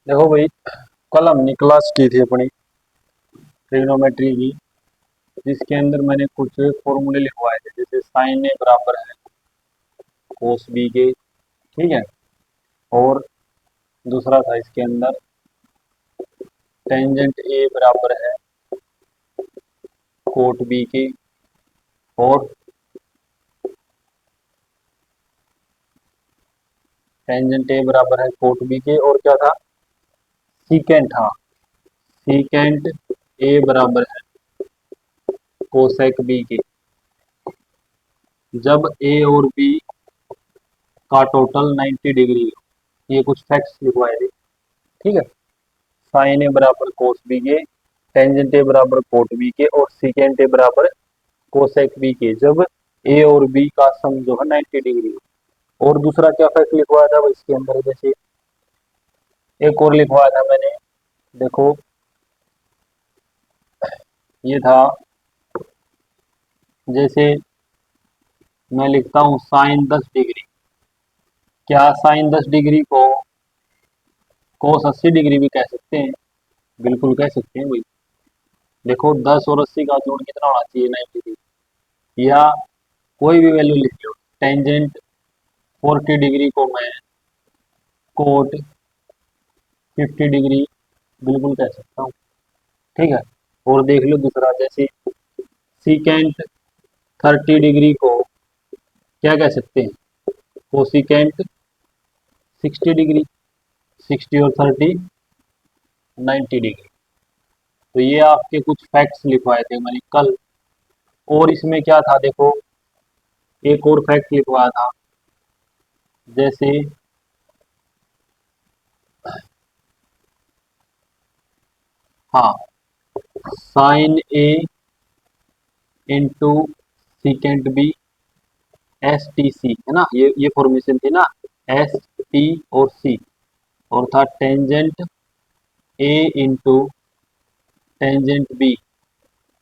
देखो भाई, कल हमने क्लास की थी अपनी ट्रिग्नोमेट्री की, जिसके अंदर मैंने कुछ फॉर्मूले लिखवाए थे, जैसे साइन ए बराबर है कोस बी के। ठीक है। और दूसरा था इसके अंदर टेंजेंट ए बराबर है कोट बी के। और टेंजेंट ए बराबर है कोट बी के, और क्या था, सीकेंट। हाँ, सीकेंट ए बराबर है कोसेक बी के, जब ए और बी का टोटल 90 डिग्री हो। ये कुछ फैक्ट्स लिखवाए थे। ठीक है। साइन ए बराबर कोस बी के, टेंजेंट ए बराबर कोट बी के, और सीकेंट ए बराबर कोसेक बी के, जब ए और बी का सम जो है 90 डिग्री हो। और दूसरा क्या फैक्ट लिखवाया था वो इसके अंदर, जैसे एक और लिखवाया था मैंने, देखो ये था, जैसे मैं लिखता हूँ साइन 10 डिग्री, क्या साइन 10 डिग्री को कोस 80 डिग्री भी कह सकते हैं? बिल्कुल कह सकते हैं भाई। देखो 10 और 80 का जोड़ कितना होना चाहिए, 90 डिग्री। या कोई भी वैल्यू लिख लो, टेंजेंट 40 डिग्री को मैं कोट 50 डिग्री बिल्कुल कह सकता हूँ। ठीक है। और देख लो दूसरा, जैसे सीकेंट 30 डिग्री को क्या कह सकते हैं, कोसिकेंट 60 डिग्री। 60 और 30 90 डिग्री। तो ये आपके कुछ फैक्ट्स लिखवाए थे मैंने कल। और इसमें क्या था, देखो एक और फैक्ट लिखवाया था, जैसे हाँ, sine A into secant B S T C, है ना, ये फॉर्मेशन थी ना, एस टी और सी। और था tangent A into tangent B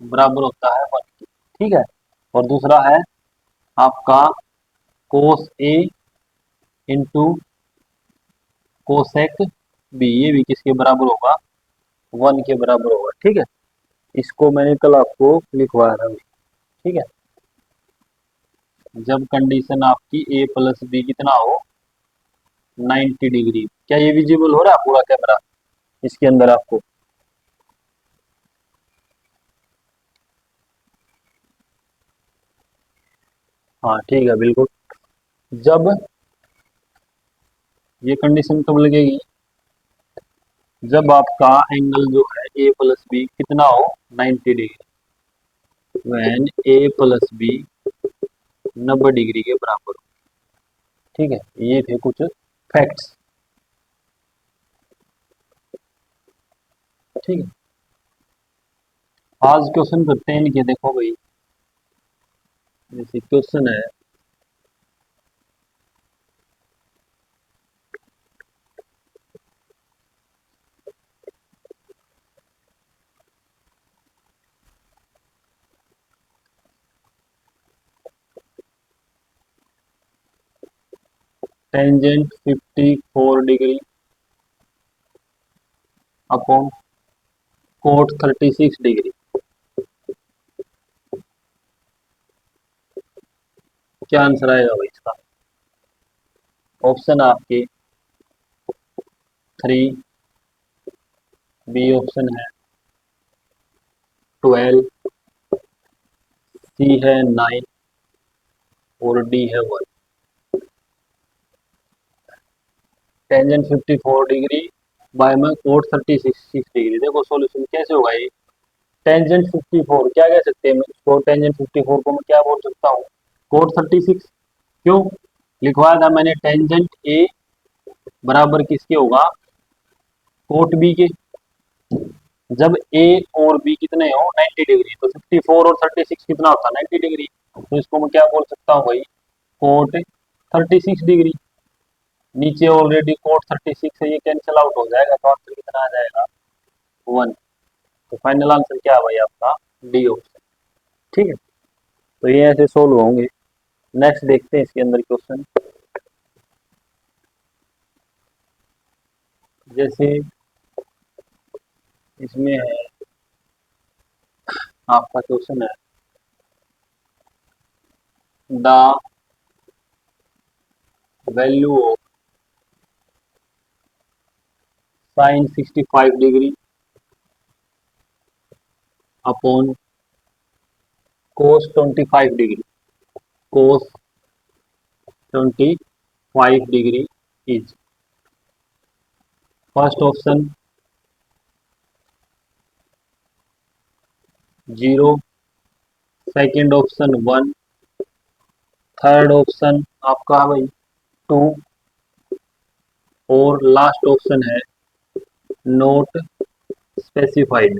बराबर होता है 1 की। ठीक है। और दूसरा है आपका कोस ए इंटू कोसेक बी, ये भी किसके बराबर होगा, 1 के बराबर होगा। ठीक है। इसको मैंने कल आपको लिखवाया था। ठीक है। जब कंडीशन आपकी ए प्लस बी कितना हो, 90 डिग्री। क्या ये विजिबल हो रहा है पूरा कैमरा इसके अंदर आपको? हाँ ठीक है, बिल्कुल। जब ये कंडीशन कब लगेगी, जब आपका एंगल जो है ए प्लस बी कितना हो, 90 degree. When A plus B 90 degree के बराबर हो। ठीक है। ये थे कुछ फैक्ट्स। ठीक है। आज क्वेश्चन करते हैं इनके, देखो भाई, जैसे क्वेश्चन है tangent 54 degree upon coat 36 degree. क्या आंसर आएगा भाई इसका? ऑप्शन आपके 3, बी ऑप्शन है 12, सी है 9, और डी है 1। टेंजेंट 54 डिग्री बाय में कोट 36 डिग्री, देखो सॉल्यूशन कैसे होगा ये। टेंजेंट 54 क्या कह सकते हैं इसको, टेंजेंट 54 को मैं क्या बोल सकता हूँ, कोट 36। क्यों लिखवाया था मैंने, टेंजेंट ए बराबर किसके होगा, कोट बी के। जब ए और बी कितने हो, 90 डिग्री, तो 54 और 36 कितना होता है, 90 डिग्री। तो इसको मैं क्या बोल सकता हूँ भाई, कोट 36 डिग्री। नीचे ऑलरेडी कोट 36 है, ये कैंसिल आउट हो जाएगा, तो आंसर कितना आ जाएगा, 1। तो फाइनल आंसर क्या है भाई आपका, डी ऑप्शन। ठीक है। तो ये ऐसे सोल्व होंगे। नेक्स्ट देखते हैं इसके अंदर क्वेश्चन। जैसे इसमें है, आपका क्वेश्चन है, the value of sine 65 degree upon cos 25 degree, cos 25 degree is, first option 0, second option 1, third option आपका भाई 2, और लास्ट ऑप्शन है नोट स्पेसिफाइड,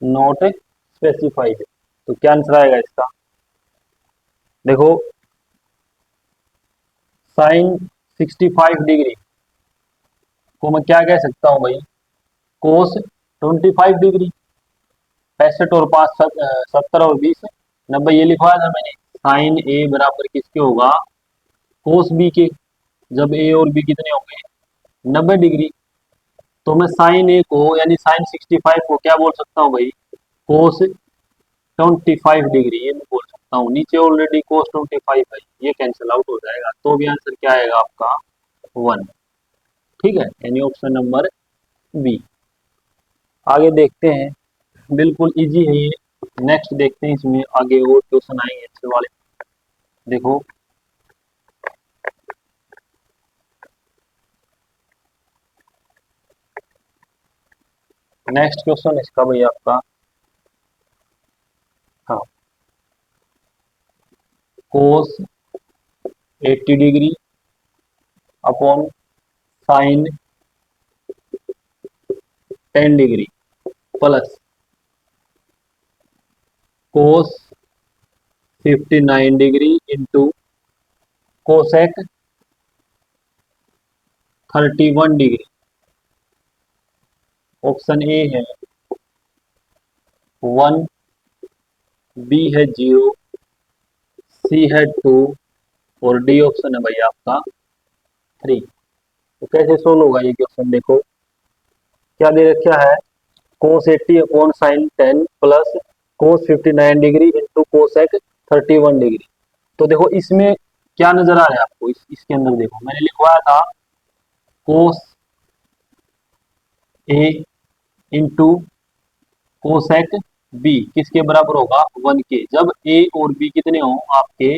नॉट स्पेसिफाइड। तो क्या आंसर आएगा इसका? देखो, साइन 65 डिग्री को मैं क्या कह सकता हूँ भाई, कोस 25 डिग्री। 65 और 5 70 और 20 90, ये लिखवाया था मैंने। साइन ए बराबर किसके होगा, कोस बी के, जब ए और बी कितने होंगे, 90 डिग्री। तो मैं साइन ए को यानी साइन 65 को क्या बोल सकता हूँ भाई, कोस 25 डिग्री, ये मैं बोल सकता हूँ। नीचे ऑलरेडी कोस 25 है, ये कैंसिल आउट हो जाएगा, तो भी आंसर क्या आएगा आपका, 1। ठीक है, यानी ऑप्शन नंबर बी। आगे देखते हैं, बिल्कुल इजी है ये। नेक्स्ट देखते हैं, इसमें आगे और क्वेश्चन आएंगे अच्छे वाले। देखो, नेक्स्ट क्वेश्चन इसका भाई आपका, हाँ, कोस 80 degree upon sine 10 degree plus cos 59 degree into cosec 31 degree. Option A है 1, बी है 0, सी है 2, और डी ऑप्शन है भाई आपका 3। तो कैसे सोल्व होगा ये क्वेश्चन? देखो क्या दे रखा है, कोस 80 upon sine 10 plus cos 59 degree into cosec 31 degree. तो देखो इसमें क्या नजर आ रहा है आपको, इसके अंदर देखो मैंने लिखवाया था कोस ए इंटू कोसेक बी किसके बराबर होगा, 1 के। जब ए और बी कितने हो आपके,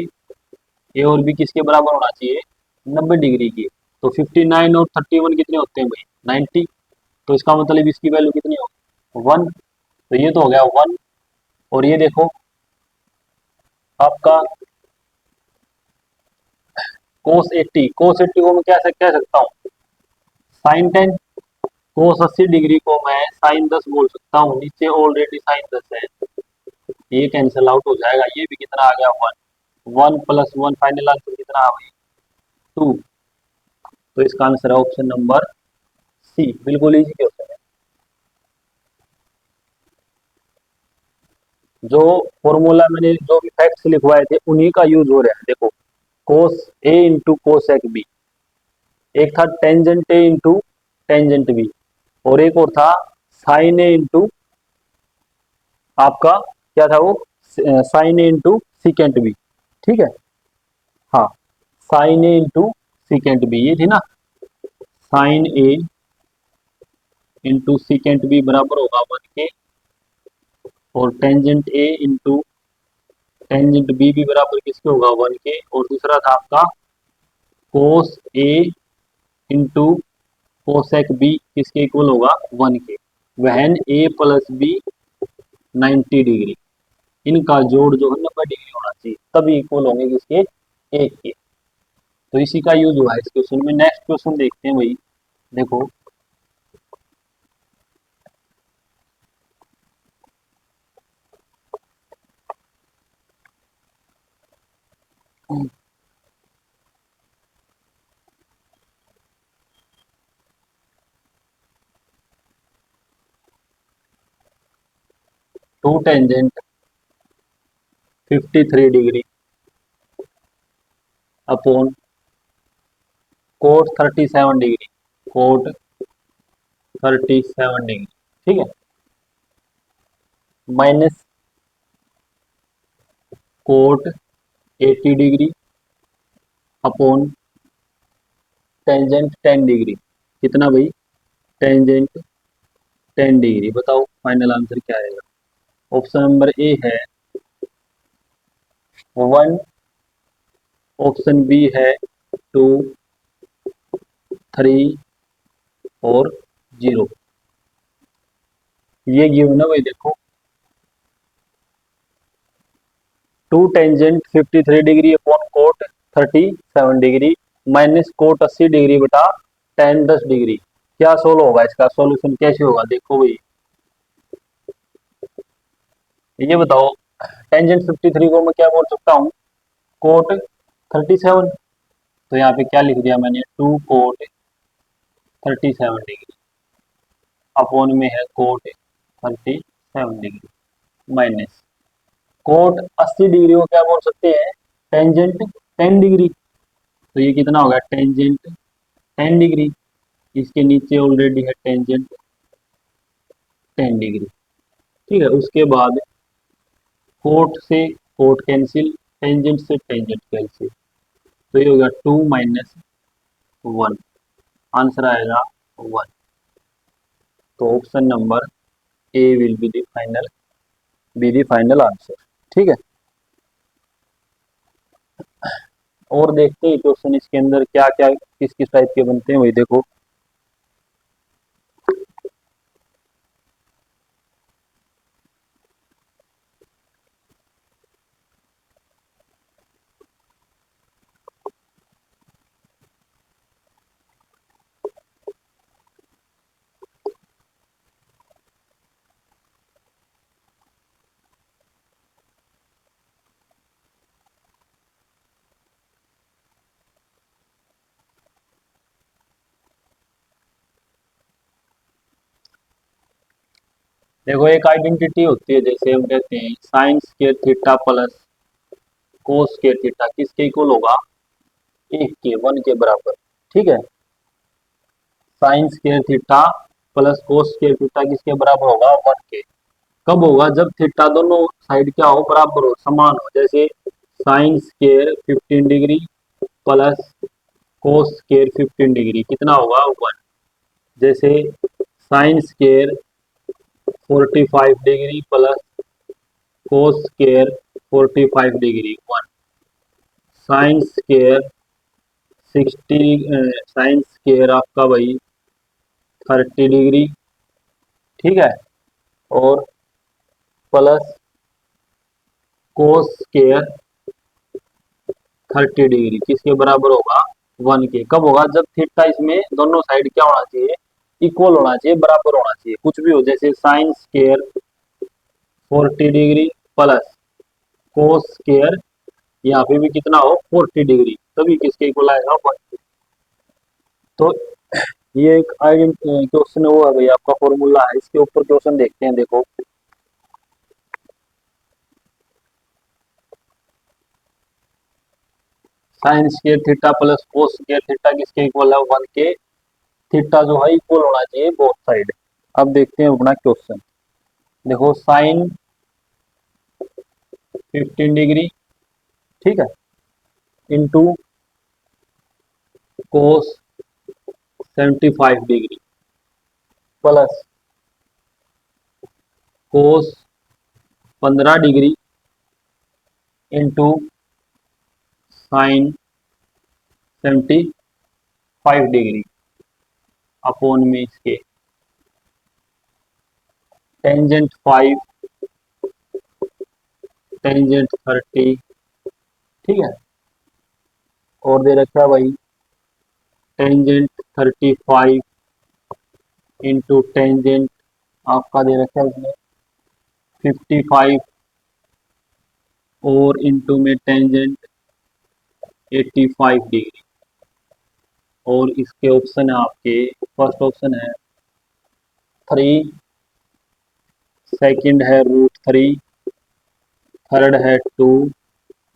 ए और बी किसके बराबर होना चाहिए, 90 डिग्री की। तो 59 और 31 कितने होते हैं भाई, 90। तो इसका मतलब इसकी वैल्यू कितनी होगी, 1। तो ये तो हो गया 1। और ये देखो आपका कोस 80 को मैं क्या कह सकता हूँ, साइन 10। कोस 80 डिग्री को मैं साइन 10 बोल सकता हूँ, नीचे ऑलरेडी साइन 10 है, ये कैंसिल आउट हो जाएगा। ये भी कितना आ गया, 1। 1 + 1, फाइनल आंसर कितना आ गई, 2। तो इसका आंसर है ऑप्शन नंबर सी। बिल्कुल इजी क्वेश्चन है। जो फॉर्मूला मैंने जो भी फैक्ट्स लिखवाए थे उन्हीं का यूज हो रहा है। देखो, cos A into cosec B, एक था tangent A into tangent B, और एक और था साइन ए इंटू आपका क्या था वो, sine A into secant B. ठीक है, हाँ, sine A into secant B ये थी ना, sine A into secant B बराबर होगा 1 के, और tangent A into tangent B भी बराबर किसके होगा, 1 के। और दूसरा था आपका कोस ए इंटू कोसेक बी किसके इक्वल होगा, 1 के। वहन ए प्लस बी 90 डिग्री, इनका जोड़ जो है 90 डिग्री होना चाहिए, तभी इक्वल होंगे किसके, एक के। तो इसी का यूज हुआ है इस क्वेश्चन में। नेक्स्ट क्वेश्चन देखते हैं भाई। देखो, हम्म, 2 tangent 53 degree upon cot 37 degree, cot 37 degree, ठीक है, minus cot 80 degree upon tangent 10 degree. कितना भाई? Tangent 10 degree. बताओ फाइनल आंसर क्या आएगा? ऑप्शन नंबर ए है 1, ऑप्शन बी है 2, 3 और 0। ये गिवन है भाई, देखो 2 tangent 53 degree upon cot 37 degree minus cot 80 degree बटा टेन 10 डिग्री। क्या सोल्व होगा? इसका सॉल्यूशन कैसे होगा? देखो भाई, ये बताओ, टेंजेंट 53 को मैं क्या बोल सकता हूँ? कोट 37। तो यहाँ पे क्या लिख दिया मैंने? 2 कोट 37 डिग्री अपॉन में है cot 37 degree minus cot 80 degree को क्या बोल सकते हैं? Tangent 10 degree. तो ये कितना होगा? Tangent 10 degree. इसके नीचे ऑलरेडी है टेंजेंट 10 डिग्री, ठीक है। उसके बाद कोट से कोट कैंसिल, टेंजेंट से टेंजेंट कैंसिल, तो ये होगा 2 - 1। आंसर आएगा 1। तो option number A will be the final, be the final answer, ठीक है। और देखते हैं क्वेश्चन इसके अंदर क्या क्या किस किस टाइप के बनते हैं, वही देखो। देखो एक आइडेंटिटी होती है, जैसे हम कहते हैं sine square theta plus cos square theta किसके इक्वल होगा? एक के, 1 के बराबर, ठीक है। Sine square theta plus cos square theta किसके बराबर होगा? 1 के। कब होगा? जब थीटा दोनों साइड क्या हो? बराबर हो, समान हो। जैसे sine square 15 degree plus cos square 15 degree कितना होगा? 1। जैसे sine square 45 degree plus cos square 45 degree 1। Sine square 60, sine square आपका भाई 30 डिग्री, ठीक है, और प्लस कोस स्क्वायर 30 डिग्री किसके बराबर होगा? 1 के। कब होगा? जब थीटा इसमें दोनों साइड क्या होना चाहिए? इक्वल होना चाहिए, बराबर होना चाहिए। कुछ भी हो, जैसे sine square 40 degree plus cos square यहाँ पे भी कितना हो? 40 डिग्री, तभी किसके इक्वल आएगा? 1 के। तो ये एक क्वेश्चन वो है भाई, आपका फॉर्मूला है। इसके ऊपर क्वेश्चन देखते हैं, देखो। Sine square theta plus cos square theta किसके इक्वल है? 1 के। थीटा जो है इक्वल होना चाहिए बोथ साइड। अब देखते हैं अपना क्वेश्चन। देखो साइन 15 डिग्री, ठीक है, इंटू कोस 75 डिग्री प्लस कोस 15 degree into sine 75 degree upon में इसके टेंजेंट 5 टेंजेंट 30, ठीक है। और दे रखा है भाई टेंजेंट 35 इंटू टेंजेंट आपका दे रखा है इसमें 55 और इंटू में टेंजेंट 85 डिग्री। और इसके ऑप्शन है आपके, फर्स्ट ऑप्शन है 3, सेकंड है √3, थर्ड है 2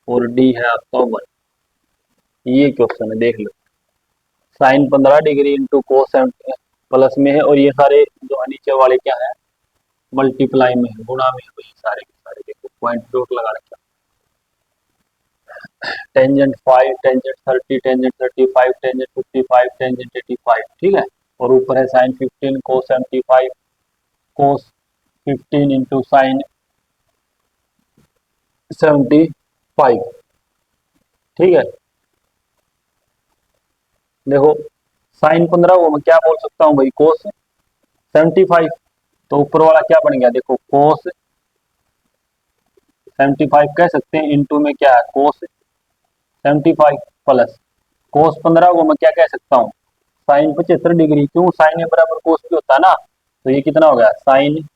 और डी है आपका 1। ये क्वेश्चन है, देख लो। Sine 15 degree into cos plus में है, और ये सारे जो है नीचे वाले क्या है, मल्टीप्लाई में है, गुणा में है, तो ये सारे के सारे देखो पॉइंट डॉट लगा रखे। Tangent 5, tangent 30, tangent 35, tangent 55, tangent 85, ठीक है। और ऊपर है साइन 15 कोस 75, कोस 15 इंटू साइन 75, ठीक है। देखो साइन 15 को मैं क्या बोल सकता हूँ भाई, कोस 75। तो ऊपर वाला क्या बन गया, देखो कोस 75 कह सकते हैं, इंटू में क्या है कोस 75 प्लस कोस 15 को मैं क्या कह सकता हूँ, साइन 75 डिग्री। क्यों, साइन ए बराबर कोस भी होता है ना। तो ये कितना हो गया, साइन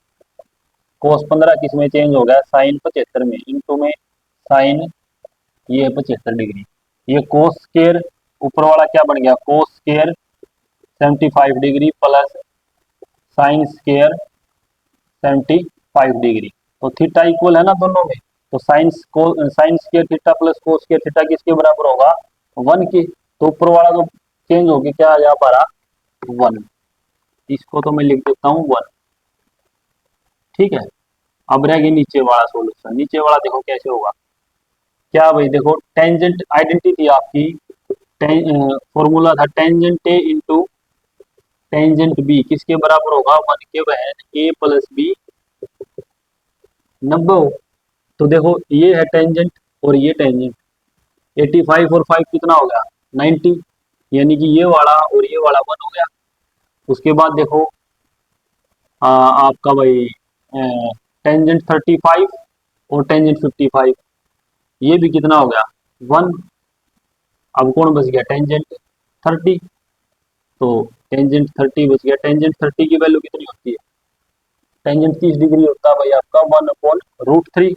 कोस 15 किस में चेंज हो गया, साइन 75 में, इंटू में साइन ये 75 डिग्री। ये कोस स्केयर ऊपर वाला क्या बन गया, cos square 75 degree plus sine square 75 degree. तो थीटा इक्वल है ना दोनों में। तो sine square theta plus cos square theta किसके बराबर होगा, 1 के। तो ऊपर वाला तो चेंज होके क्या आ गया हमारा 1। इसको तो मैं लिख देता हूँ 1, ठीक है। अब रह गई नीचे वाला सोल्यूशन। नीचे वाला देखो कैसे होगा, क्या भाई देखो टेंजेंट आइडेंटिटी थी आपकी, फॉर्मूला था tangent A into tangent B किसके बराबर होगा, 1 के बहन ए प्लस बी 90। तो देखो ये है टेंजेंट और ये टेंजेंट, 85 और 5 कितना हो गया 90, यानी कि ये वाला और ये वाला 1 हो गया। उसके बाद देखो आपका भाई टेंजेंट 35 और टेंजेंट 55, ये भी कितना हो गया 1। अब कौन बच गया, टेंजेंट 30। तो टेंजेंट 30 बच गया। टेंजेंट 30 की वैल्यू कितनी होती है, टेंजेंट 30 डिग्री होता है भाई आपका 1/√3।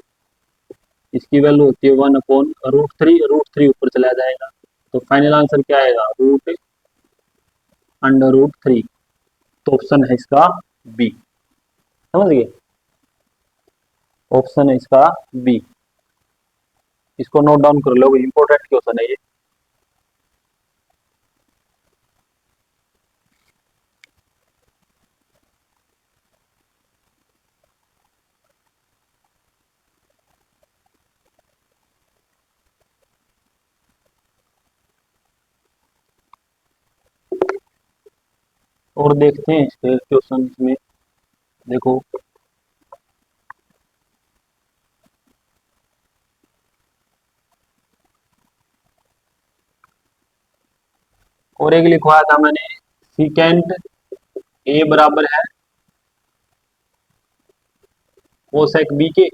इसकी वैल्यू होती है 1/√3, √3 ऊपर चला जाएगा। तो फाइनल आंसर क्या आएगा, √√3। तो ऑप्शन है इसका बी, समझ गए, ऑप्शन है इसका बी। इसको नोट डाउन कर लो, इंपॉर्टेंट क्वेश्चन है ये। और देखते हैं इसके क्वेश्चन में, देखो और एक लिखवाया था मैंने, सिकेंट ए बराबर है कोसेक बी के,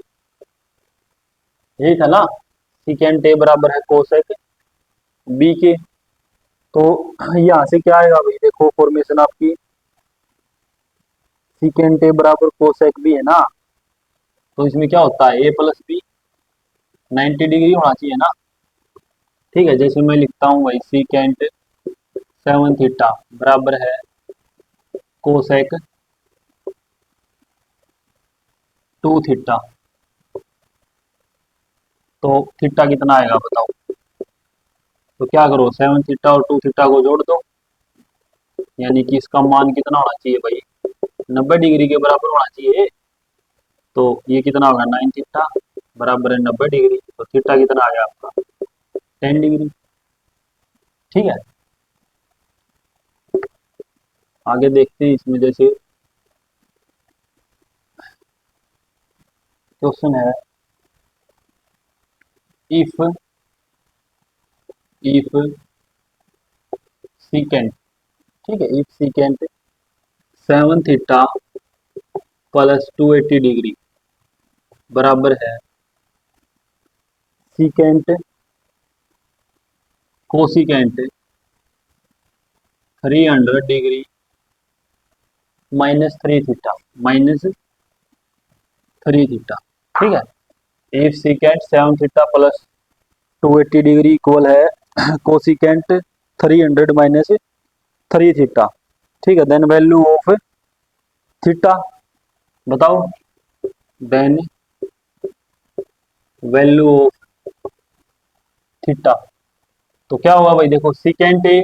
यही था ना, सिकेंट ए बराबर है कोसेक बी के। तो यहाँ से क्या आएगा भाई, देखो फॉर्मेशन आपकी सिकेंट ए बराबर कोसेक बी है ना, तो इसमें क्या होता है ए प्लस बी 90 डिग्री होना चाहिए ना, ठीक है। जैसे मैं लिखता हूँ भाई सिकेंट 7 थीटा बराबर है कोसेक 2 थीटा। तो थीटा कितना आएगा बताओ, तो क्या करो 7 थीटा और 2 थीटा को जोड़ दो, यानी कि इसका मान कितना होना चाहिए भाई, 90 डिग्री के बराबर होना चाहिए। तो ये कितना होगा 9 थीटा बराबर है 90 डिग्री। तो थीटा कितना आ गया आपका 10 डिग्री, ठीक है। आगे देखते हैं इसमें, जैसे क्वेश्चन है, इफ इफ सीकेंट, ठीक है, if secant 7 theta plus 280 degree बराबर है secant cosecant 300 degree -3 theta -3 theta, ठीक है। If secant 7 theta plus 280 degree equal है कोसिकेंट 300 -3 थीटा, ठीक है। देन वैल्यू ऑफ थीटा बताओ, देन वैल्यू ऑफ थीटा। तो क्या होगा भाई देखो सिकेंट ए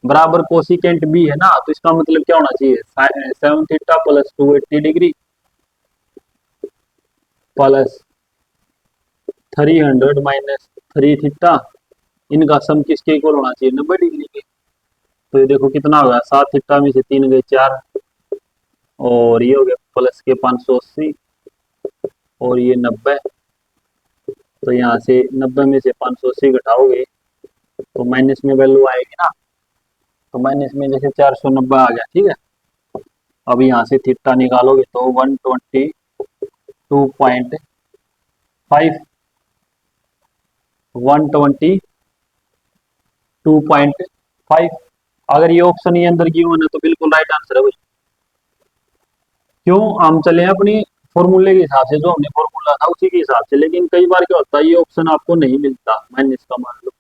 बराबर कोसिकेंट बी है ना, तो इसका मतलब क्या होना चाहिए, 7 theta plus 280 degree plus 300 minus 3 theta, इनका सम किसके इक्वल होना चाहिए, 90 डिग्री के। तो ये देखो कितना होगा, 7 थीटा में से 3 गए 4, और ये हो गया प्लस के 580, और ये 90। तो यहाँ से 90 में से 580 घटाओगे तो माइनस में वैल्यू आएगी ना, तो माइनस में जैसे 490 आ गया, ठीक है। अब यहाँ से थीटा निकालोगे तो 122.5, 122.5। अगर ये ऑप्शन ये अंदर गिवन है तो बिल्कुल राइट आंसर है भाई। क्यों, हम चले अपनी फॉर्मूले के हिसाब से, जो हमने फॉर्मूला था उसी के हिसाब से, लेकिन कई बार क्या होता है ये ऑप्शन आपको नहीं मिलता, माइनस का मान लो,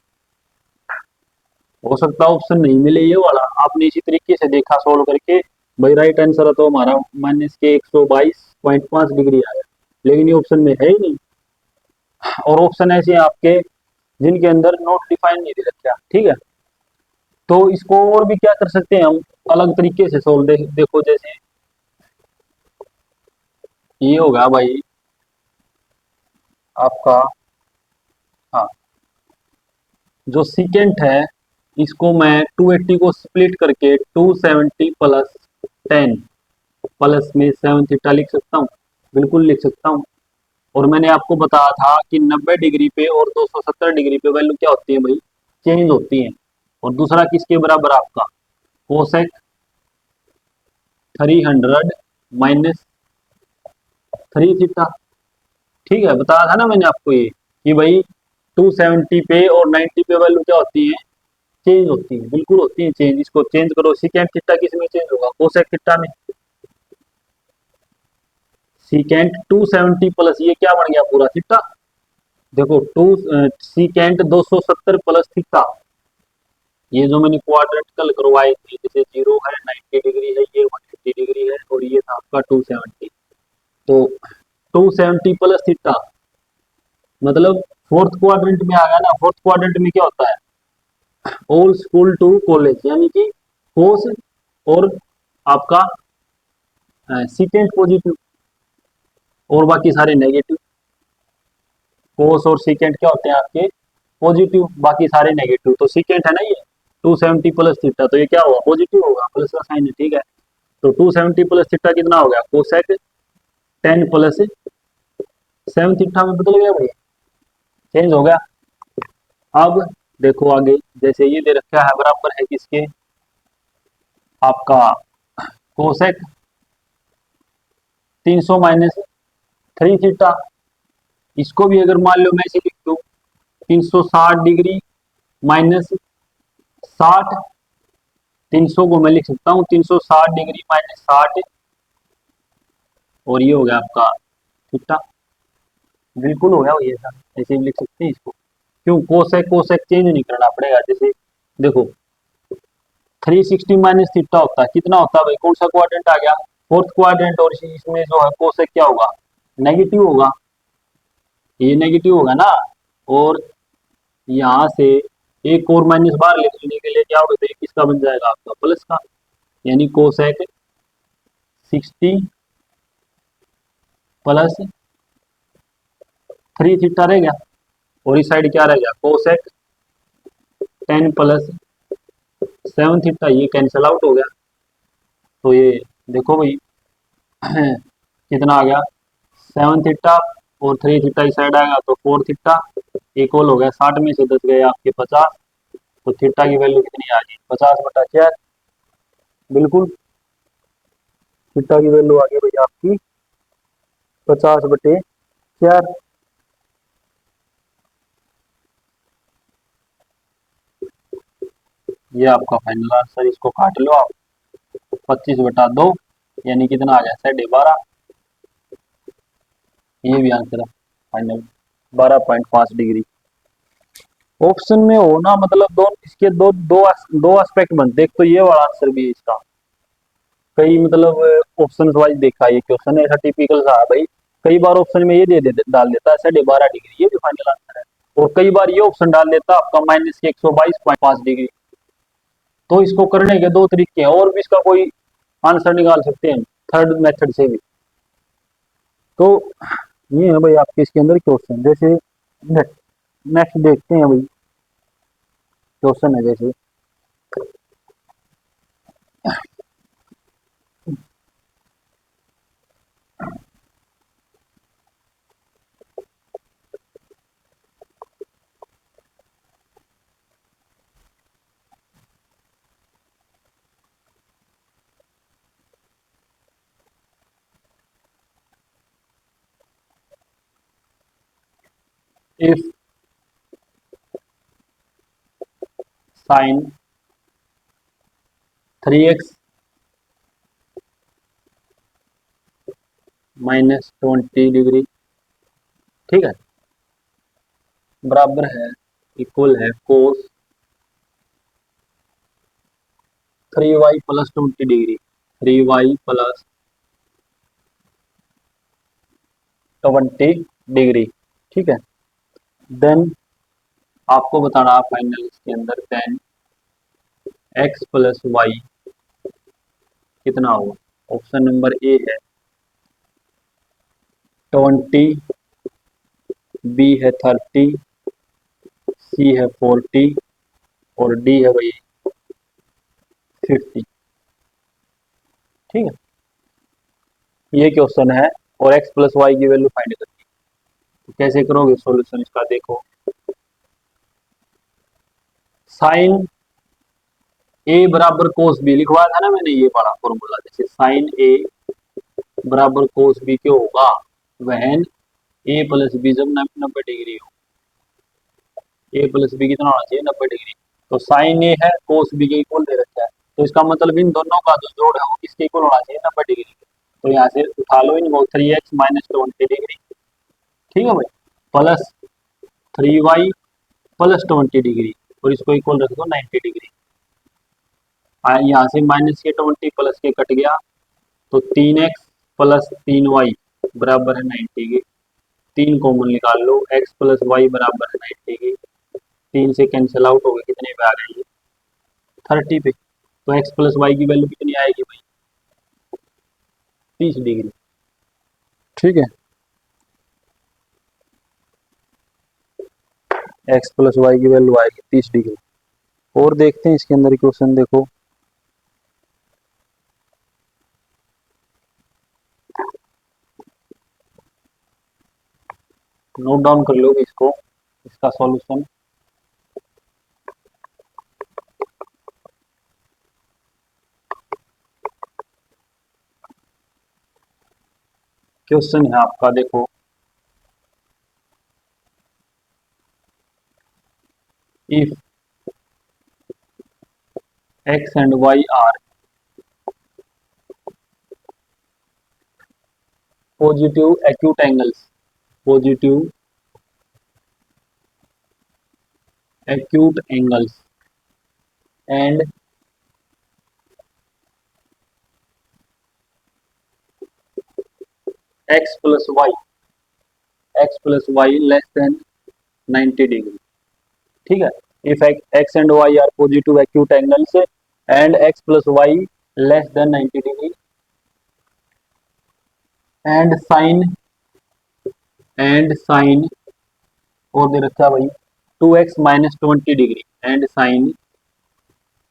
हो सकता है ऑप्शन नहीं मिले ये वाला, आपने इसी तरीके से देखा सोल्व करके, भाई राइट आंसर है तो हमारा माइनस के 122.5 आया, लेकिन ये ऑप्शन में है ही नहीं। और ऑप्शन ऐसे हैं आपके जिनके अंदर नॉट डिफाइन नहीं दे रखा, ठीक है। तो इसको और भी क्या कर सकते हैं हम, अलग तरीके से सोल्व देखो, जैसे ये होगा भाई आपका, हाँ, जो सीकेंट है इसको मैं 280 को स्प्लिट करके 270 प्लस 10 प्लस में 7 थीटा लिख सकता हूँ, बिल्कुल लिख सकता हूँ। और मैंने आपको बताया था कि 90 डिग्री पे और 270 डिग्री पे वैल्यू क्या होती है भाई, चेंज होती है। और दूसरा किसके बराबर आपका, कोसेक 300 माइनस 3 थीटा, ठीक है। बताया था ना मैंने आपको ये कि भाई 270 पे और 90 पे वैल्यू क्या होती है, चेंज होती है, बिल्कुल होती है चेंज। इसको चेंज करो, सिकेंट थीटा किस में चेंज होगा, कोसेक थीटा में। सिकेंट 270 प्लस ये क्या बन गया पूरा थीटा, देखो टू सिकेंट 270 प्लस थीटा, ये जो मैंने क्वाड्रेंटिकल करवाए थे, जैसे 0 है 90 डिग्री है, ये 180 डिग्री है, और ये था आपका 270। तो 270 प्लस थीटा मतलब फोर्थ क्वाड्रेंट में आ गया ना, फोर्थ क्वाड्रेंट में क्या होता है, ऑल स्कूल टू कॉलेज, यानी कि कोस और आपका सिकेंट पॉजिटिव और बाकी सारे नेगेटिव। कोस और सिकेंट क्या होते हैं आपके पॉजिटिव, बाकी सारे नेगेटिव। तो सिकेंट है ना ये 270 प्लस थीटा, तो ये क्या होगा, पॉजिटिव होगा, प्लस का साइन है, ठीक है। तो 270 प्लस थीटा कितना हो गया, कोसेक 10 प्लस 7 थीटा में बदल गया भाई, चेंज हो गया। अब देखो आगे, जैसे ये दे रखा है बराबर है किसके, आपका कोसेक 300 माइनस 3 थीटा। इसको भी अगर मान लो मैं इसे लिख दूं 360 डिग्री माइनस 60, 300 को मैं लिख सकता हूँ 360 डिग्री माइनस 60, और ये हो गया आपका थीटा, बिल्कुल हो गया ये सर, ऐसे भी लिख सकते हैं इसको। क्यों, कोसेक कोसेक चेंज नहीं करना पड़ेगा, जैसे देखो 360 माइनस थीटा होता है, कितना होता है भाई, कौन सा क्वाड्रेंट आ गया, फोर्थ क्वाड्रेंट, और इसमें जो है कोसेक क्या होगा, नेगेटिव होगा, ये नेगेटिव होगा ना। और यहाँ से एक और माइनस बाहर लेने के लिए क्या होगा, तो ये किसका बन जाएगा आपका, प्लस का, यानी कोसेक 60 प्लस 3 थीटा रह गया, और इस साइड क्या रह गया, कोसेक 10 प्लस 7 थीटा, ये कैंसिल आउट हो गया। तो ये देखो भाई कितना आ गया, 7 थीटा और 3 थीटा इस साइड आएगा तो 4 थीटा, इक्वल हो गया 60 में से 10 गए आपके 50। तो थीटा की वैल्यू कितनी आ गई, 50/4, बिल्कुल थीटा की वैल्यू आ गई भाई आपकी 50/4। ये आपका फाइनल आंसर, इसको काट लो आप, 25/2, यानी कितना आ गया, 12.5। ये भी आंसर है फाइनल, 12.5 डिग्री। ऑप्शन में हो ना, मतलब दो इसके दो दो दो एस्पेक्ट बनते, एक तो ये वाला आंसर भी है इसका, कई मतलब ऑप्शन वाइज देखा ये क्वेश्चन ऐसा टिपिकल सा है भाई, कई बार ऑप्शन में ये डाल देता है 12.5 डिग्री, ये भी फाइनल आंसर है। और कई बार ये ऑप्शन डाल देता है आपका -122.5 डिग्री, तो इसको करने के दो तरीके हैं, और भी इसका कोई आंसर निकाल सकते हैं थर्ड मेथड से भी। तो ये है भाई आपके इसके अंदर क्वेश्चन। जैसे नेक्स्ट देखते हैं भाई, क्वेश्चन है जैसे इफ साइन 3x -20 डिग्री, ठीक है, बराबर है, इक्वल है कोस 3y plus 20 degree, 3y plus 20 degree, ठीक है। देन आपको बताना फाइनल इसके अंदर, देन x प्लस वाई कितना होगा। ऑप्शन नंबर ए है 20, बी है 30, सी है 40 और डी है भाई 50, ठीक है। ये क्वेश्चन है और x प्लस वाई की वैल्यू फाइंड करनी है। तो कैसे करोगे सॉल्यूशन इसका, देखो साइन ए बराबर कोस बी लिखवाया था ना मैंने, ये बड़ा फॉर्मूला, जैसे साइन ए बराबर कोस बी क्यों होगा, वहन ए प्लस बी जब 90 डिग्री हो, ए प्लस बी कितना होना चाहिए 90 डिग्री। तो साइन ए है कोस बी के इक्वल दे रखा है, तो इसका मतलब इन दोनों का जो जोड़ है वो किसके इक्वल होना चाहिए 90 डिग्री के। तो यहाँ से उठा लो इनको, 3x -20 डिग्री, ठीक है भाई, प्लस 3y प्लस 20 डिग्री, और इसको इक्वल रख दो 90 डिग्री। यहाँ से माइनस के 20 प्लस के कट गया, तो 3x प्लस 3y बराबर है 90 के, 3 कॉमन निकाल लो, x प्लस वाई बराबर है 90 के, 3 से कैंसिल आउट हो गए, कितने पे आ गए ये 30 पे। तो x प्लस वाई की वैल्यू कितनी आएगी भाई 30 डिग्री, ठीक है। x प्लस वाई की वैल्यू आएगी 30 डिग्री। और देखते हैं इसके अंदर क्वेश्चन, देखो नोट डाउन कर लो इसको, इसका सॉल्यूशन। क्वेश्चन है आपका, देखो if x and y are positive acute angles, positive acute angles and x plus y less than 90 degree, ठीक है। If x and y are positive acute angles and x plus y less than 90 degree and sine और दे रखा है भाई 2x -20 degree and sine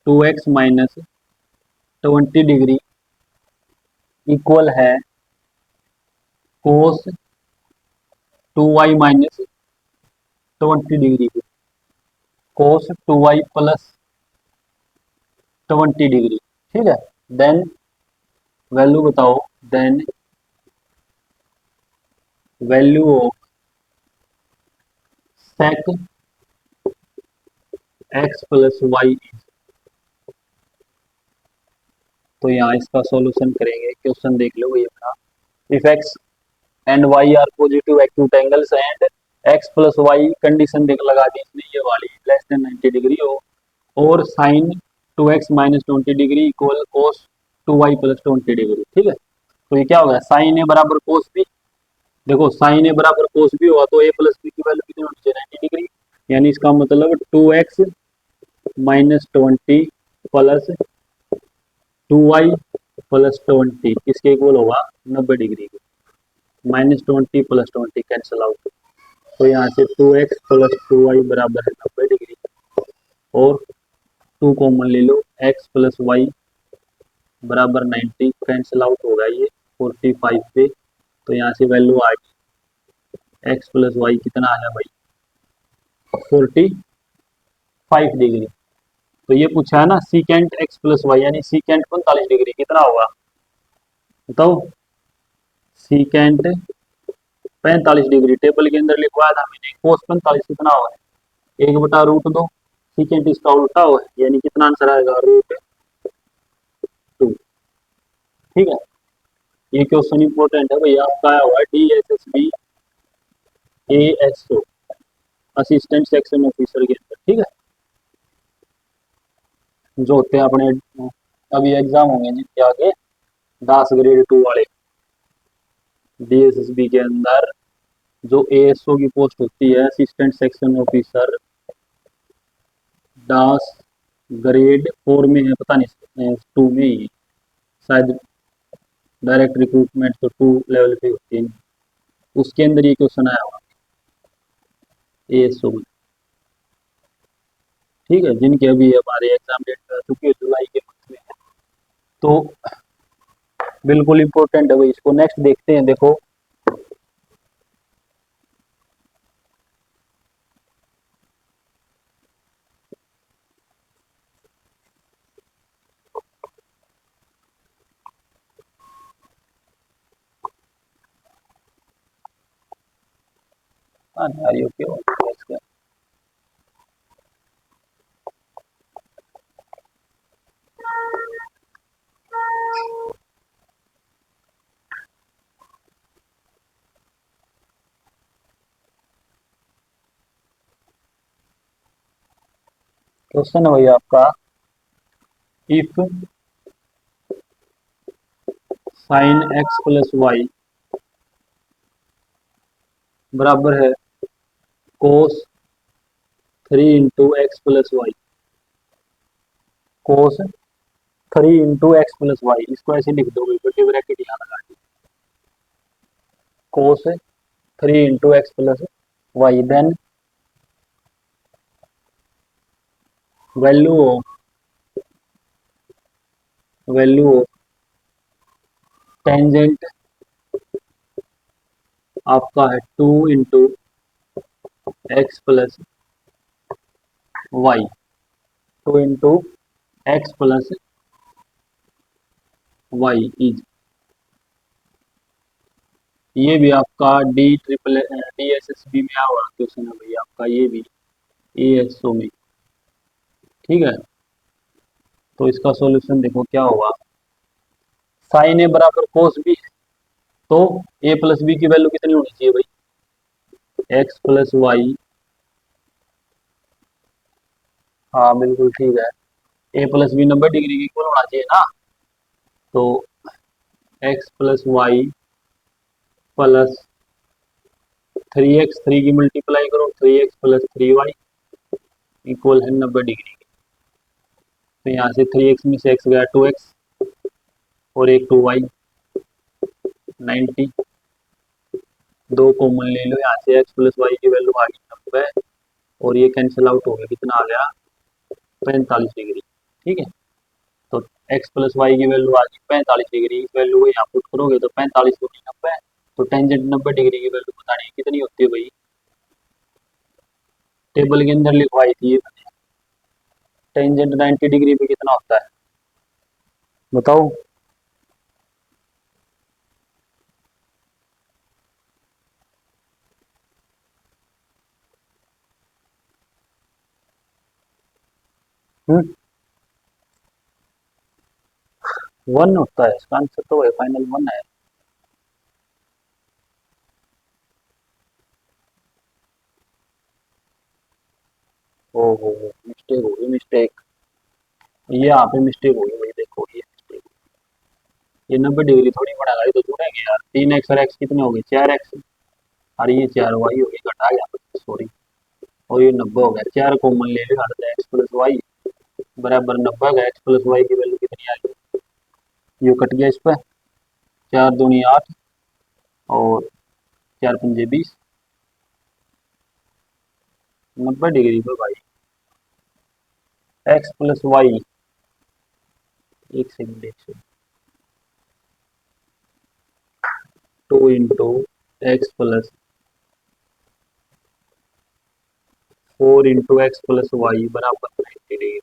2x -20 degree equal है cos 2y -20 degree, cos 2y plus 20 degree, ठीक है। Then value बताओ, then value of sec x plus y. तो यहाँ इसका सॉल्यूशन करेंगे, क्वेश्चन देख लो ये अपना, if x and y are positive acute angles and x plus y condition देख लगा दी इसने ये वाली लेस देन 90 डिग्री हो, और साइन 2x -20 डिग्री इक्वल कोस 2y प्लस 20 डिग्री, ठीक है। तो ये क्या होगा, साइन ए बराबर कोस बी, देखो साइन ए बराबर कोस बी हुआ तो ए प्लस बी की वैल्यू कितनी होनी चाहिए 90 डिग्री, यानी इसका मतलब 2x -20 प्लस 2y प्लस 20 किसके इक्वल होगा? 90 डिग्री के। -20 प्लस 20 कैंसिल आउट, तो यहाँ से 2x प्लस 2y बराबर है 90 डिग्री। और 2 कॉमन ले लो, x प्लस वाई बराबर 90, कैंसिल आउट होगा ये 45 पे। तो यहाँ से वैल्यू आ गई x प्लस वाई कितना आया भाई? 45 डिग्री। तो ये पूछा है ना सीकेंट x प्लस वाई, यानी सीकेंट 45 डिग्री कितना होगा बताओ? सीकेंट 45 डिग्री टेबल के अंदर लिखवाया था मैंने, कोस 45 कितना हुआ है? 1/√2। सीकेंट इसका उल्टा हुआ है, यानी कितना आंसर आएगा? √2। ठीक है, ये क्वेश्चन इंपॉर्टेंट है भैया, आपका आया हुआ है DSSB ASO, assistant section officer के अंदर। ठीक है, जो होते हैं अपने अभी एग्जाम होंगे जिनके आगे 10 ग्रेड 2 वाले, DSSB के अंदर जो ASO की पोस्ट होती है, असिस्टेंट सेक्शन ऑफिसर, 10 ग्रेड 4 में है, पता नहीं 2 में ही शायद, डायरेक्ट रिक्रूटमेंट तो 2 लेवल पे होती है, उसके अंदर ये क्वेश्चन आया हुआ ASO में। ठीक है, जिनके अभी हमारे एग्जाम डेट आ चुकी है जुलाई के मंथ में है, तो बिल्कुल इंपॉर्टेंट है भाई, इसको नेक्स्ट देखते हैं। देखो क्वेश्चन है भाई आपका, if sine x plus y बराबर है cos 3 × x plus y, cos 3 × x plus y, इसको ऐसे लिख दो, बटे ब्रैकेट यहाँ लगा दी, cos 3 × x plus y, then value of tangent आपका है 2 × x plus y, 2 × x plus y is, ये भी आपका DSSB में आया हुआ क्वेश्चन है भाई आपका, ये भी ASO में। ठीक है, तो इसका सॉल्यूशन देखो क्या होगा, साइन ए बराबर कोस बी, तो a प्लस बी की वैल्यू कितनी होनी चाहिए भाई? x प्लस वाई, हाँ बिल्कुल ठीक है, a प्लस बी 90 डिग्री की इक्वल होना चाहिए ना, तो x plus y plus 3x, 3 की मल्टीप्लाई करो, 3x प्लस 3y इक्वल है 90 डिग्री। तो यहाँ से 3x में से x गया 2x, और एक 2y 90, 2 कॉमन ले लो, यहाँ से x प्लस वाई की वैल्यू आ गई 90, और ये कैंसिल आउट हो गया, कितना आ गया? 45 डिग्री। ठीक है, तो x प्लस वाई की वैल्यू आ गई 45 डिग्री, इस वैल्यू को यहाँ पुट करोगे तो 45 को 90, तो टेंजेंट 90 डिग्री की वैल्यू बतानी है कितनी होती है भाई? टेबल के अंदर लिखवाई थी, टेंजेंट 90 डिग्री पे कितना होता है बताओ? हम्म, 1 होता है, इसका आंसर तो है फाइनल 1 है। ओहो, मिस्टेक हो गई, मिस्टेक, ये यहाँ पे मिस्टेक हो गई भाई, देखो ये मिस्टेक, ये 90 डिग्री थोड़ी बढ़ाएगा, ये तो जुड़ेंगे यार, 3x और x कितने हो गए? 4x, और ये 4y हो गई, घटा गया सॉरी, और ये 90 हो गया, 4 कॉमन ले लो, एक्स प्लस वाई बराबर 90 का एक्स प्लस वाई की वैल्यू कितनी आ गई, ये कट गया इस पर, 4 दूनी 8 और 4 पंजे 20, 90 डिग्री पर भाई एक्स प्लस वाई, एक second 2 into x plus 4 into x plus y बराबर 90 डिग्री।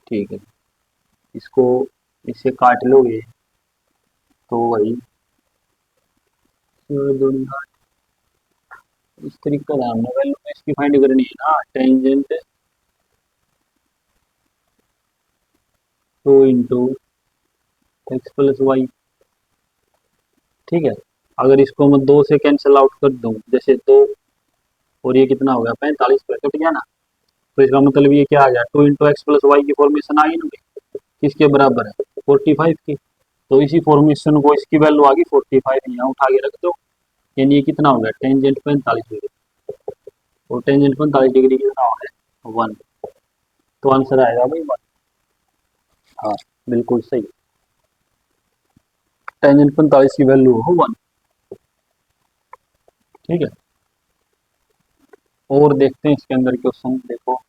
ठीक है, इसको इससे काट लोगे तो वही 4 दूनी 8, इस तरीके का हमने वैल्यू में इसकी फाइंड करनी है ना, tangent 2 into x plus y. ठीक है, अगर इसको मैं 2 से कैंसिल आउट कर दूं, जैसे 2 और ये कितना हो गया 45 पर कट गया ना, तो इसका मतलब ये क्या आ गया, 2 इंटू एक्स प्लस वाई की फॉर्मेशन आ गई ना भाई, किसके बराबर है 45 की। तो इसी फॉर्मेशन को इसकी वैल्यू आ गई 45, यहाँ उठा के रख दो, यानी ये कितना हो गया टेंजेंट 45 डिग्री, और टेंजेंट 45 डिग्री कितना हो गया 1, तो आंसर आएगा भाई 1। हाँ बिल्कुल सही, टेंजेंट 45 की वैल्यू हो 1। ठीक है, और देखते हैं इसके अंदर क्वेश्चन, देखो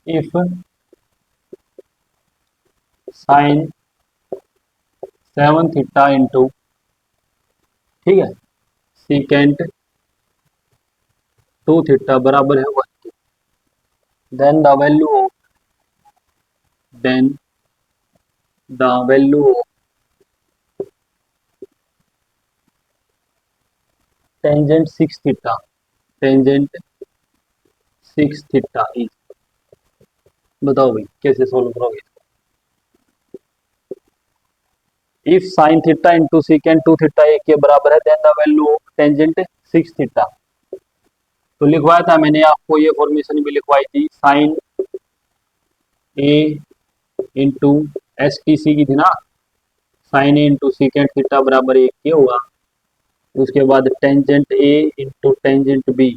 इफ साइन 7 थीटा इंटू, ठीक है, सीकेंट 2 थीटा बराबर है 1, then the value of, then the value of tangent 6 theta, tangent 6 theta is, बताओ भाई कैसे सोल्व करोगे। If sine theta into secant 2 theta एक के बराबर है, then the value of tangent 6 theta. तो लिखवाया था मैंने आपको, ये फॉर्मेशन भी लिखवाई थी, sine A into S T C की थी ना, sine A into secant theta बराबर एक के होगा, उसके बाद tangent A into tangent B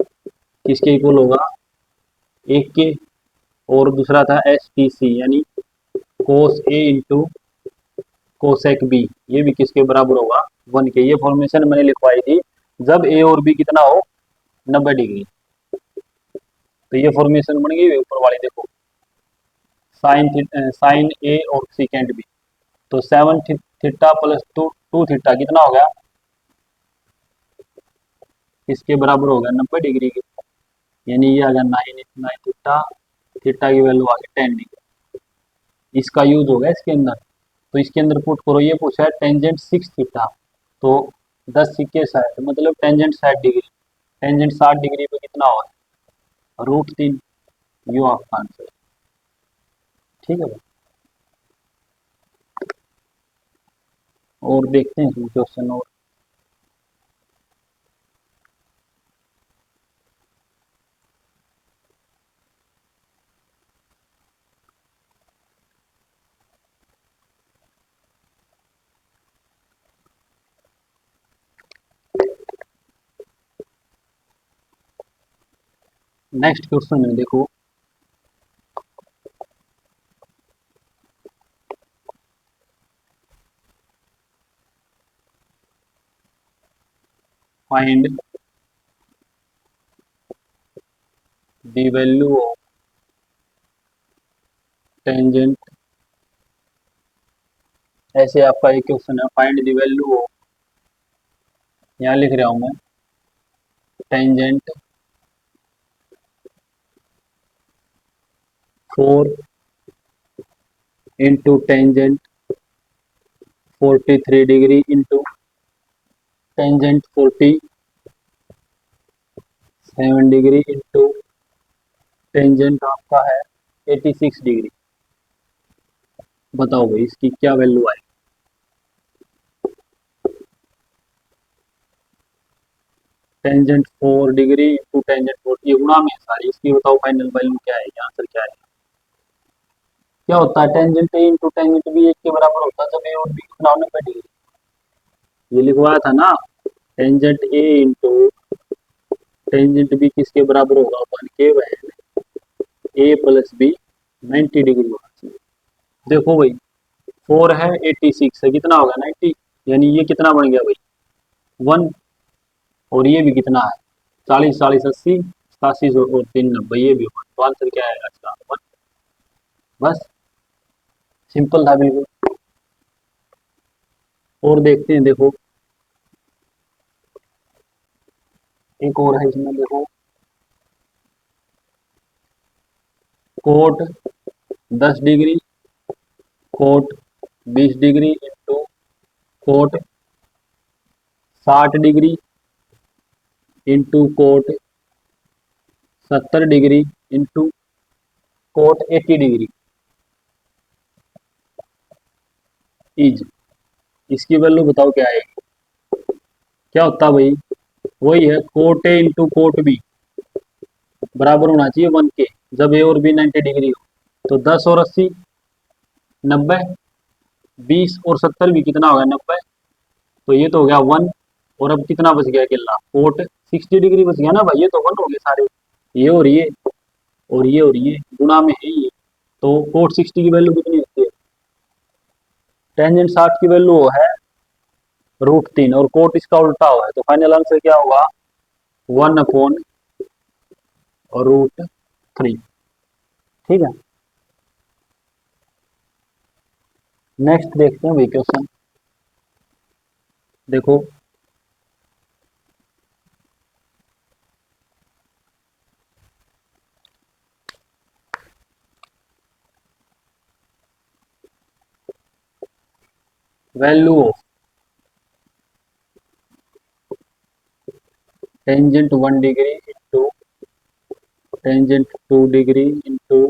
किसके इक्वल होगा, एक के, और दूसरा था एस टी सी यानी कोस ए इंटू कोसेक बी, ये भी किसके बराबर होगा 1 के। ये फॉर्मेशन मैंने लिखवाई थी जब ए और बी कितना हो 90 डिग्री। तो ये फॉर्मेशन बन गई ऊपर वाली, देखो साइन ए और सीकेंड बी, तो 7 थीटा प्लस 2 थीटा कितना हो गया, किसके बराबर हो गया 90 डिग्री के, यानी ये आ गया 9 थीटा, थीटा की वैल्यू आ गई 10 डिग्री। इसका यूज होगा इसके अंदर, तो इसके अंदर पुट करो, ये पूछा है टेंजेंट 6 थीटा, तो 10 सिक्के 60, मतलब टेंजेंट 60 डिग्री, टेंजेंट 60 डिग्री पे कितना होगा √3, यू आपका आंसर। ठीक है भाई, और देखते हैं क्वेश्चन और, नेक्स्ट क्वेश्चन है देखो, find the value of tangent, ऐसे आपका एक क्वेश्चन है, फाइंड द वैल्यू ऑफ, यहाँ लिख रहा हूं मैं, tangent 4 into tangent 43 degree into tangent 47 degree into tangent आपका है 86 डिग्री। बताओ भाई इसकी क्या वैल्यू आएगी। टेंजेंट 4 डिग्री इंटू टेंजेंट 4, ये गुणा में है सारी, इसकी बताओ फाइनल वैल्यू क्या आएगी, आंसर क्या आएगा। क्या होता है tangent A into tangent B एक के बराबर होता है जब ए और बी कितना होने का डिग्री, ये लिखवाया था ना। Tangent A into tangent B किसके बराबर होगा, वन के बहन ए प्लस बी 90 डिग्री होना चाहिए। देखो भाई 4 है 86 है, कितना होगा 90, यानी ये कितना बन गया भाई 1, और ये भी कितना है 40, 40 80, 87 और 3 90, ये भी 1, तो आंसर क्या आएगा इसका 1। बस सिंपल था बिल्कुल। और देखते हैं, देखो एक और है इसमें, देखो cot 10 degree cot 20 degree into cot 60 degree into cot 70 degree into cot 80 degree is, इसकी वैल्यू बताओ क्या आएगी। क्या होता है भाई, वही है cot A into cot B बराबर होना चाहिए 1 के, जब ए और बी 90 डिग्री हो। तो 10 और 80 90, 20 और 70 भी कितना होगा 90, तो ये तो हो गया 1। और अब कितना बच गया अकेला कोट 60 डिग्री बच गया ना भाई, ये तो 1 हो गए सारे, ये और ये और ये और ये गुणा में है ये। तो कोट 60 की वैल्यू कितनी होती है, टेंजेंट 60 की वैल्यू है √3, और कोट इसका उल्टा हुआ है, तो फाइनल आंसर क्या होगा 1/√3। ठीक है, नेक्स्ट देखते हैं भाई क्वेश्चन। देखो value of tangent 1 degree into tangent 2 degree into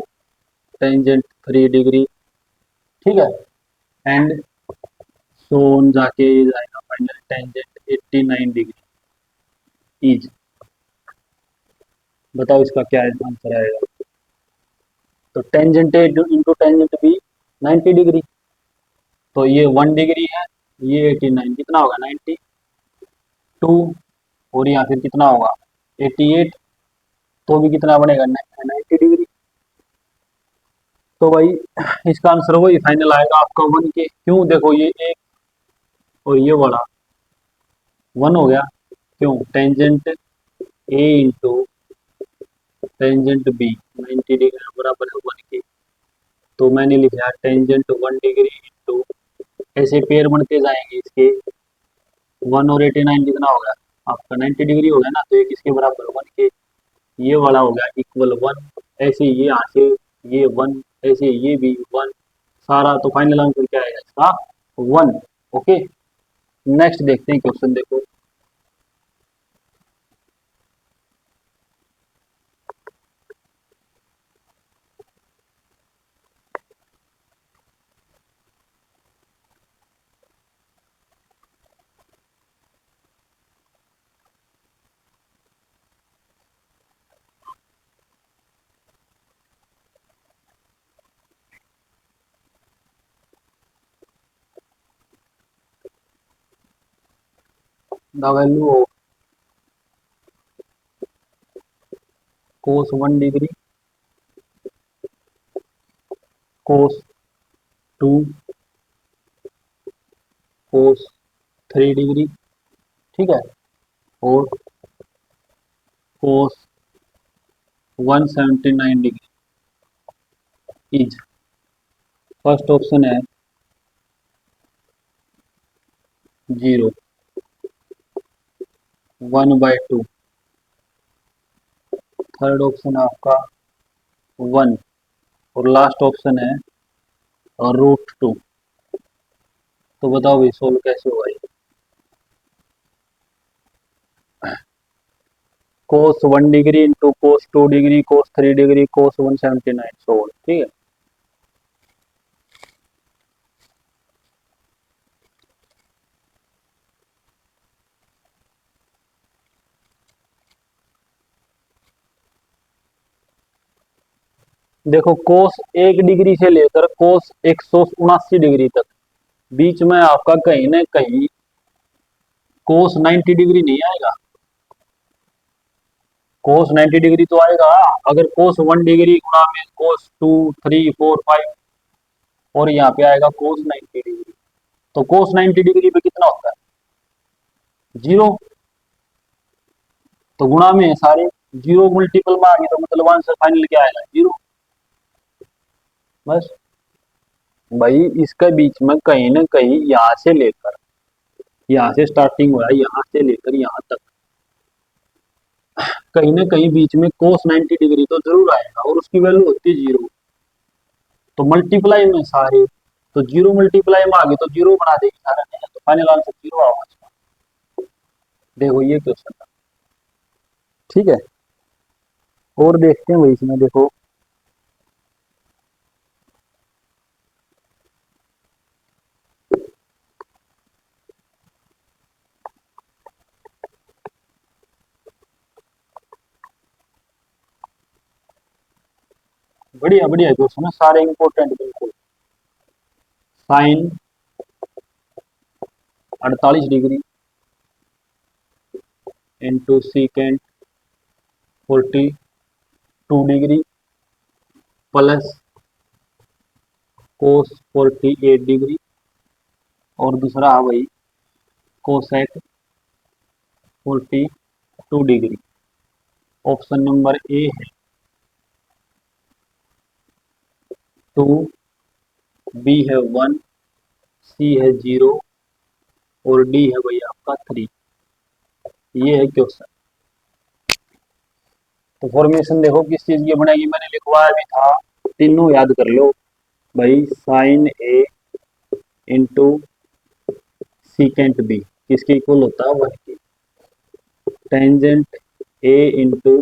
tangent 3 degree, ठीक है, एंड सोन जाके ये जाएगा फाइनल टेंजेंट 89 डिग्री इज, बताओ इसका क्या आंसर आएगा। तो tangent A into tangent B 90 degree, तो ये 1 डिग्री है, ये 89, कितना होगा 92, और यहाँ फिर कितना होगा 88, तो भी कितना बनेगा 90 डिग्री। तो भाई इसका आंसर वही फाइनल आएगा आपका 1 के, क्यों देखो ये एक और ये वाला 1 हो गया, क्यों tangent A into tangent B 90 degree बराबर है 1 के, तो मैंने लिखा टेंजेंट 1 डिग्री इंटू, ऐसे पेयर बनते जाएंगे इसके, 1 और 89 कितना होगा आपका 90 डिग्री हो गया ना, तो ये किसके बराबर 1 के, ये वाला हो गया इक्वल 1, ऐसे ये यहाँ से ये 1, ऐसे ये भी 1, सारा, तो फाइनल आंसर क्या आएगा इसका 1। ओके, नेक्स्ट देखते हैं क्वेश्चन, देखो the value of cos 1 degree cos 2 cos 3 degree, ठीक है, और cos 179 degree is, first option है 0, 1/2, थर्ड ऑप्शन है आपका 1, और लास्ट ऑप्शन है √2। तो बताओ भाई सोल्व कैसे होगा ये। cos 1 degree into cos 2 degree cos 3 degree cos 179, solve, ठीक है। देखो कोस 1 डिग्री से लेकर कोस 179 डिग्री तक, बीच में आपका कहीं ना कहीं कोस 90 डिग्री नहीं आएगा। कोस 90 डिग्री तो आएगा। अगर कोस 1 डिग्री गुणा में कोस 2, 3, 4, 5, और यहाँ पे आएगा कोस 90 डिग्री, तो कोस 90 डिग्री पे कितना होता है? 0। तो गुणा में है सारे, 0 मल्टीपल में आ गए तो मतलब आंसर फाइनल क्या आएगा? 0। बस भाई इसके बीच में कहीं ना कहीं यहाँ से लेकर, यहाँ से स्टार्टिंग हुआ, यहाँ से लेकर यहाँ तक कहीं ना कहीं बीच में कोस 90 डिग्री तो जरूर आएगा, और उसकी वैल्यू होती है 0। तो मल्टीप्लाई में सारे, तो 0 मल्टीप्लाई में आ गए तो 0 बना देगी सारा, नहीं तो फाइनल आंसर 0 आएगा इसका। देखो ये क्वेश्चन था। ठीक है, और देखते हैं भाई इसमें। देखो बढ़िया बढ़िया क्वेश्चन है, सारे इंपॉर्टेंट बिल्कुल। Sine 48 degree into secant 42 degree plus cos 48 degree, और दूसरा है भाई cosec 42 degree. Option number A है 2, बी है 1, सी है 0, और डी है भाई आपका 3। ये है क्वेश्चन। तो फॉर्मेशन देखो किस चीज की बनेगी, मैंने लिखवाया भी था, तीनों याद कर लो भाई। Sine A into secant B किसके इक्वल होता है? 1 के। Tangent A into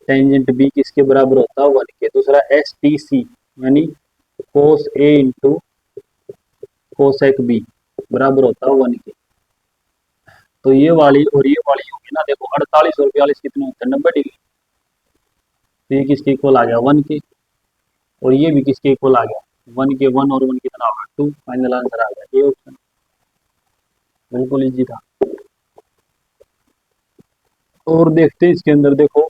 tangent B किसके बराबर होता है? 1 के। दूसरा एस टी सी यानी कोस ए इंटू कोसेक बी बराबर होता है 1 के। तो ये वाली और ये वाली होगी ना, देखो 48 और 42 कितने होते हैं? 90 डिग्री। तो ये किसके इक्वल आ गया? 1 के। और ये भी किसके इक्वल आ गया? 1 के। 1 और 1 कितना होगा? 2। फाइनल आंसर आ गया ये ऑप्शन। बिल्कुल इजी था। और देखते हैं इसके अंदर। देखो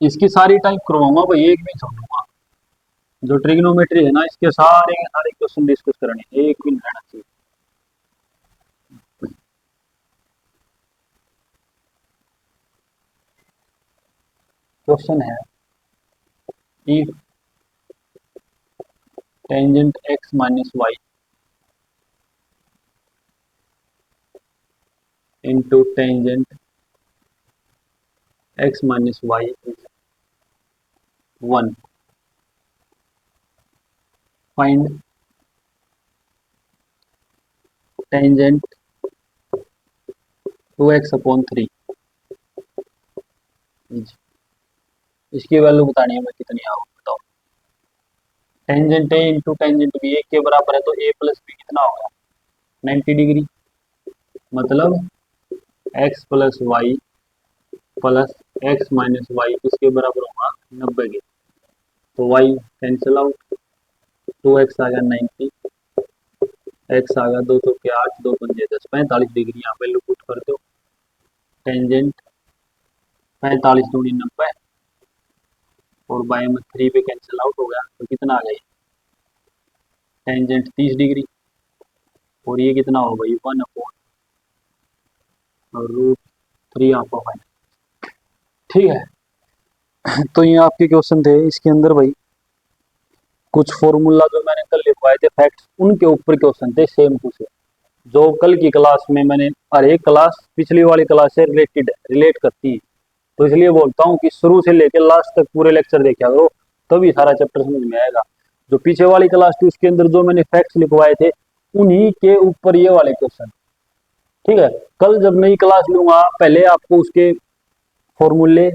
इसकी सारी टाइप करवाऊंगा भाई, एक भी छोड़ूंगा। जो ट्रिग्नोमेट्री है ना, इसके सारे के सारे क्वेश्चन डिस्कस करने, एक भी नहीं रहना चाहिए। क्वेश्चन है if tangent x minus y into tangent x minus y is 1, find tangent 2x/3। इसकी वैल्यू बतानी है मैं, कितनी आओ बताओ। Tangent A into tangent B एक के बराबर है, तो ए प्लस बी कितना होगा? 90 डिग्री। मतलब x plus y plus x minus y किसके बराबर होगा? 90 के। तो वाई कैंसिल आउट, 2x आ गया 90, एक्स आ गया 2 के 8, 2 पंजे 10, 45 डिग्री यहाँ वैल्यू पुट कर दो। टेंजेंट 45×90, और बाय में 3 पे कैंसिल आउट हो गया, तो कितना आ गया? टेंजेंट 30 डिग्री, और ये कितना होगा? ये 1/√3 आपका फाइनल। ठीक है। तो ये आपके क्वेश्चन थे। इसके अंदर भाई कुछ फॉर्मूला जो मैंने कल लिखवाए थे फैक्ट्स, उनके ऊपर क्वेश्चन थे सेम टू सेम, जो कल की क्लास में मैंने, हर एक क्लास पिछली वाली क्लास से रिलेट करती है। तो इसलिए बोलता हूँ कि शुरू से लेकर लास्ट तक पूरे लेक्चर देखा करो, तभी सारा चैप्टर समझ में आएगा। जो पीछे वाली क्लास थी उसके अंदर जो मैंने फैक्ट्स लिखवाए थे, उन्हीं के ऊपर ये वाले क्वेश्चन। ठीक है। कल जब नई क्लास लूंगा, पहले आपको उसके फॉर्मूले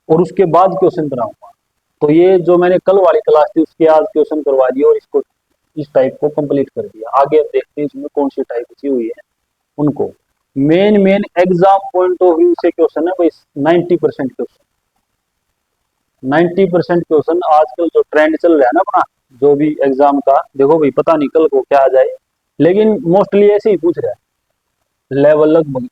और उसके बाद क्वेश्चन कराऊंगा। तो ये जो मैंने कल वाली क्लास थी उसके आज क्वेश्चन करवा दिया, और इसको इस टाइप को कंप्लीट कर दिया। आगे अब देखते हैं इसमें कौन सी टाइप बची हुई है उनको। Main main exam point of view से क्वेश्चन है भाई, 90% क्वेश्चन। 90% क्वेश्चन आजकल जो ट्रेंड चल रहा है ना अपना, जो भी एग्जाम का, देखो भाई पता नहीं कल को क्या आ जाए, लेकिन मोस्टली ऐसे ही पूछ रहा है, लेवल लगभग